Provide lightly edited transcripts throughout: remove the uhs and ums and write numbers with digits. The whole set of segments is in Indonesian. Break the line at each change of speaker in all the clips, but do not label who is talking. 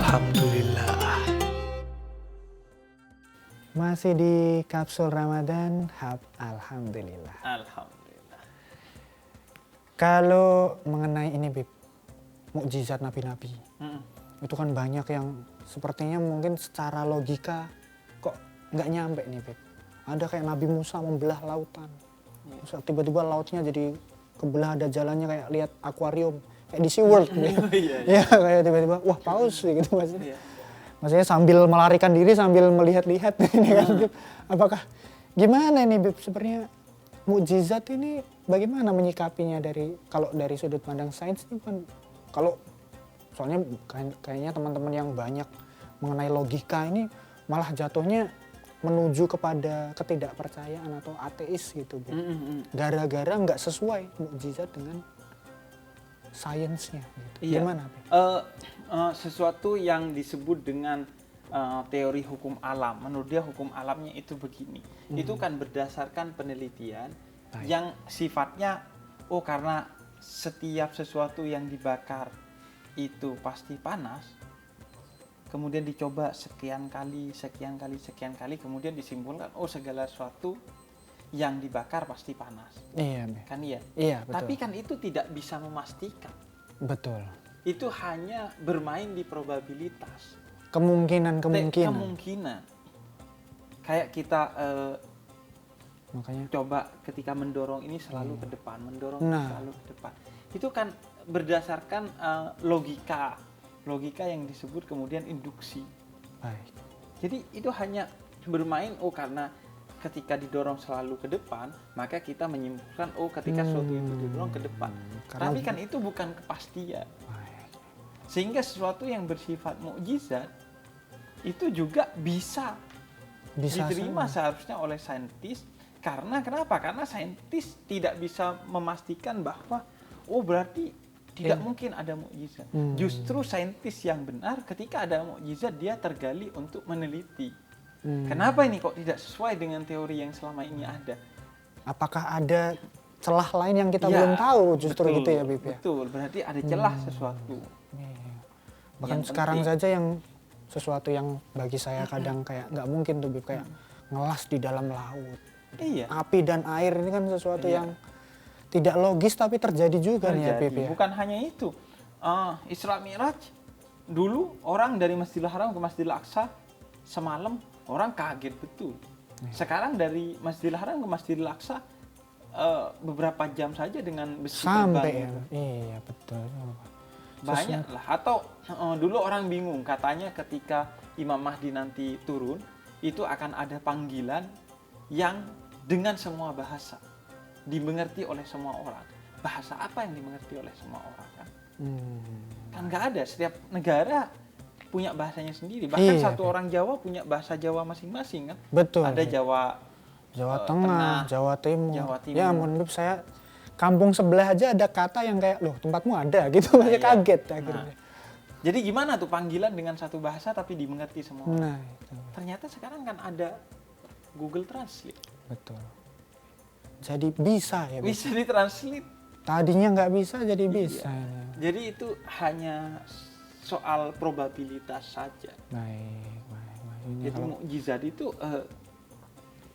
Alhamdulillah.
Masih di Kapsul Ramadan, Hub Alhamdulillah.
Alhamdulillah.
Kalau mengenai ini, Bib, mukjizat nabi-nabi,
Mm-mm.
itu kan banyak yang sepertinya mungkin secara logika kok nggak nyampe nih, Bib. Ada kayak Nabi Musa membelah lautan. Terus tiba-tiba lautnya jadi kebelah, ada jalannya kayak lihat akuarium, kayak di SeaWorld.
Iya.
Ya, kayak tiba-tiba, wah paus gitu maksudnya.
Iya.
Maksudnya sambil melarikan diri, sambil melihat-lihat ini kan, Bib. Apakah gimana nih, Bib? Sebenarnya mukjizat ini bagaimana menyikapinya kalau dari sudut pandang sains ini kan, kalau soalnya kayaknya teman-teman yang banyak mengenai logika ini malah jatuhnya menuju kepada ketidakpercayaan atau ateis gitu, Bib. Gara-gara nggak sesuai mukjizat dengan sainsnya gitu.
Iya.
Gimana, Bib?
Sesuatu yang disebut dengan teori hukum alam. Menurut dia hukum alamnya itu begini. Itu kan berdasarkan penelitian
Baik.
yang sifatnya karena setiap sesuatu yang dibakar itu pasti panas. Kemudian dicoba sekian kali, kemudian disimpulkan segala sesuatu yang dibakar pasti panas.
Iya, Bib.
Kan iya?
Iya, betul.
Tapi kan itu tidak bisa memastikan.
Betul.
Itu hanya bermain di probabilitas.
Kemungkinan.
Kemungkinan. Kayak kita
Makanya
coba ketika mendorong ini selalu ke depan, selalu ke depan. Itu kan berdasarkan logika yang disebut kemudian induksi.
baik.
Jadi itu hanya bermain karena ketika didorong selalu ke depan, maka kita menyimpulkan ketika sesuatu itu didorong ke depan.
Karena-
Tapi kan itu bukan kepastian.
Baik.
Sehingga sesuatu yang bersifat mukjizat itu juga bisa diterima seharusnya oleh saintis. Karena kenapa? Karena saintis tidak bisa memastikan bahwa berarti tidak mungkin ada mukjizat. Justru saintis yang benar ketika ada mukjizat dia tergali untuk meneliti. Kenapa ini kok tidak sesuai dengan teori yang selama ini ada?
Apakah ada celah lain yang kita
Ya,
belum tahu justru
betul,
gitu ya, Bib ya?
Betul, berarti ada celah sesuatu.
Iya. Bahkan
Yang
sekarang
penting.
saja yang sesuatu yang bagi saya kadang kayak nggak mungkin tuh, Bib, kayak ngelas di dalam laut.
Iya.
Api dan air ini kan sesuatu
Iya.
yang tidak logis tapi terjadi juga nih ya, Bib
Terjadi.
ya.
Bukan hanya itu. Isra Mi'raj dulu orang dari Masjidil Haram ke Masjidil Aqsa semalam orang kaget betul. Sekarang dari Masjidil Haram ke Masjidil Aqsa beberapa jam saja dengan besi
Sampai ya.
terbang.
Iya, betul.
Banyak lah. Atau dulu orang bingung katanya ketika Imam Mahdi nanti turun itu akan ada panggilan yang dengan semua bahasa dimengerti oleh semua orang. Bahasa apa yang dimengerti oleh semua orang kan? Kan nggak ada. Setiap negara punya bahasanya sendiri. Bahkan
Iya,
satu orang Jawa punya bahasa Jawa masing-masing kan?
Betul.
Ada Jawa
Jawa
Tengah,
Tengah, Jawa Timur.
Jawa Timur.
Ya ampun, Bib, saya kampung sebelah aja ada kata yang kayak, loh tempatmu ada gitu, masih
iya.
kaget akhirnya.
Jadi gimana tuh panggilan dengan satu bahasa tapi dimengerti semua orang?
Nah, itu.
Ternyata sekarang kan ada Google Translate.
Betul. Jadi bisa ya, Bib?
Bisa ditranslate.
Tadinya nggak bisa jadi
Iya.
bisa.
Jadi itu hanya soal probabilitas saja.
Baik. Ini
Jadi
kalau-
mukjizat itu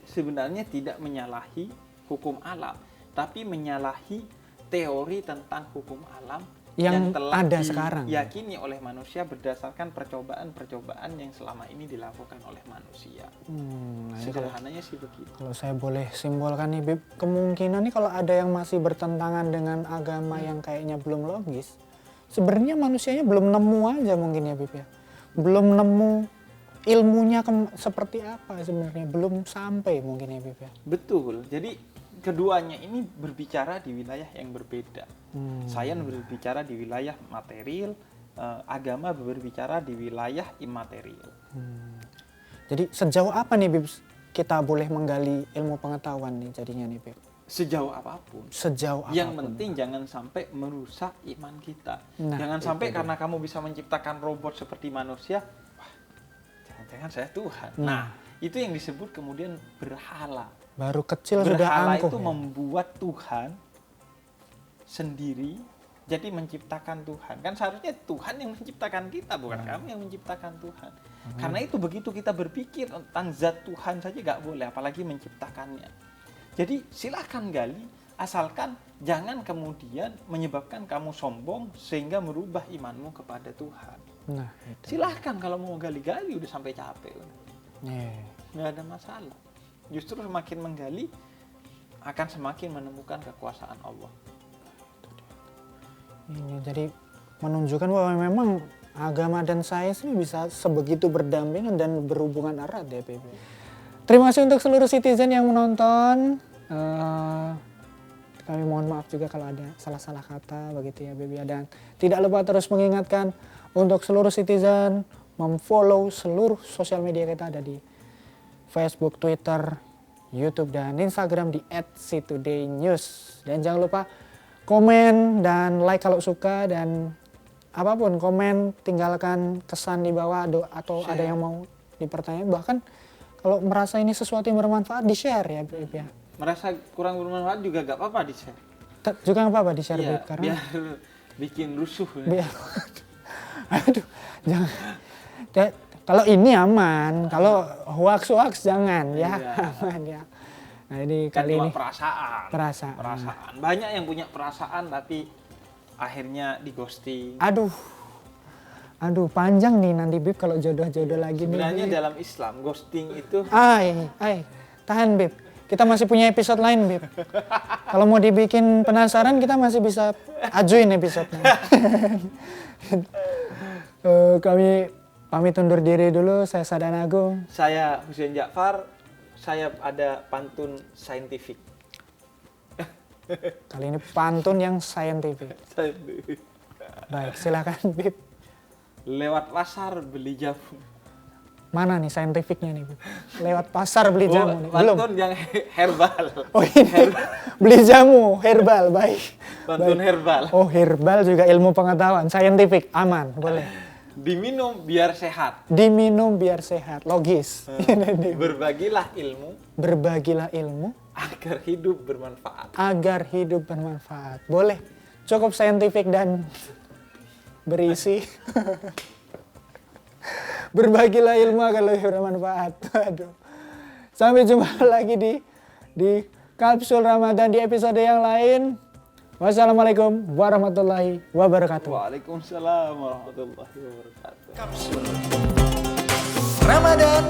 sebenarnya tidak menyalahi hukum alam, tapi menyalahi teori tentang hukum alam
Yang
telah
ada sekarang.
diyakini oleh manusia berdasarkan percobaan-percobaan yang selama ini dilakukan oleh manusia.
nah, ini
Sederhananya sih begitu.
kalau saya boleh simbolkan nih, Bib, kemungkinan nih kalau ada yang masih bertentangan dengan agama yang kayaknya belum logis, sebenarnya manusianya belum nemu aja mungkin ya, Bib ya. Belum nemu ilmunya seperti apa sebenarnya, belum sampai mungkin ya, Bib ya.
Betul. Jadi keduanya ini berbicara di wilayah yang berbeda. Sains berbicara di wilayah material, agama berbicara di wilayah imaterial.
Jadi sejauh apa nih, Bib, kita boleh menggali ilmu pengetahuan nih jadinya nih, Bib?
Sejauh apapun.
Sejauh apapun.
Yang penting jangan sampai merusak iman kita.
Nah,
Jangan
itu
sampai
dia.
karena kamu bisa menciptakan robot seperti manusia, wah, jangan-jangan saya Tuhan.
Nah.
Nah, itu yang disebut kemudian berhala.
Baru kecil sudah
Berhala
angkuh
itu
ya?
membuat Tuhan sendiri jadi menciptakan Tuhan. Kan seharusnya Tuhan yang menciptakan kita, bukan kami yang menciptakan Tuhan. Karena itu begitu kita berpikir tentang zat Tuhan saja nggak boleh, apalagi menciptakannya. Jadi silahkan gali, asalkan jangan kemudian menyebabkan kamu sombong sehingga merubah imanmu kepada Tuhan.
Nah, itu.
Silahkan kalau mau gali-gali udah sampai capek.
Yeah.
Nggak ada masalah. Justru semakin menggali akan semakin menemukan kekuasaan Allah.
Ini jadi menunjukkan bahwa memang agama dan sains ini bisa sebegitu berdampingan dan berhubungan erat ya PP. Terima kasih untuk seluruh citizen yang menonton. Kami mohon maaf juga kalau ada salah-salah kata begitu ya Baby. Dan tidak lupa terus mengingatkan untuk seluruh citizen memfollow seluruh sosial media kita, ada di Facebook, Twitter, YouTube, dan Instagram di @citodaynews. Dan jangan lupa komen dan like kalau suka, dan apapun komen, tinggalkan kesan di bawah atau ada yang mau dipertanyakan. Bahkan kalau merasa ini sesuatu yang bermanfaat, di-share ya Beb ya.
Merasa kurang bermanfaat juga gak apa-apa di-share.
Juga gak apa-apa di-share
Iya,
Beb, karena
biar bikin rusuh.
biar aduh, jangan. Kalau ini aman, kalau hoax jangan ya. Aman ya. Nah, ini
Kan
kali
cuma
ini
perasaan. Banyak yang punya perasaan tapi akhirnya di ghosting.
Aduh, panjang nih nanti Beb kalau jodoh-jodoh lagi nih.
Sebenarnya
Beb.
dalam Islam ghosting itu
Tahan Beb. Kita masih punya episode lain Beb. Kalau mau dibikin penasaran kita masih bisa ajuin episode-nya. Kami pamit undur diri dulu. Saya Sadan Agung.
saya Husein Ja'far, saya ada pantun saintifik.
Kali ini pantun yang saintifik. Baik, silakan Beb.
Lewat pasar beli jamu.
Mana nih saintifiknya nih Beb? Lewat pasar beli jamu nih. Belum.
Pantun yang herbal.
Oh ini beli jamu herbal, baik.
Pantun
Baik.
herbal.
Oh herbal juga ilmu pengetahuan, saintifik, aman, boleh.
Diminum biar sehat.
Diminum biar sehat, logis.
Berbagilah ilmu
Berbagilah ilmu
agar hidup bermanfaat.
agar hidup bermanfaat. Boleh, cukup saintifik dan berisi. Berbagilah ilmu agar lebih bermanfaat. Aduh. Sampai jumpa lagi di Kapsul Ramadan di episode yang lain. Wassalamualaikum warahmatullahi wabarakatuh.
Waalaikumsalam warahmatullahi wabarakatuh.
Ramadan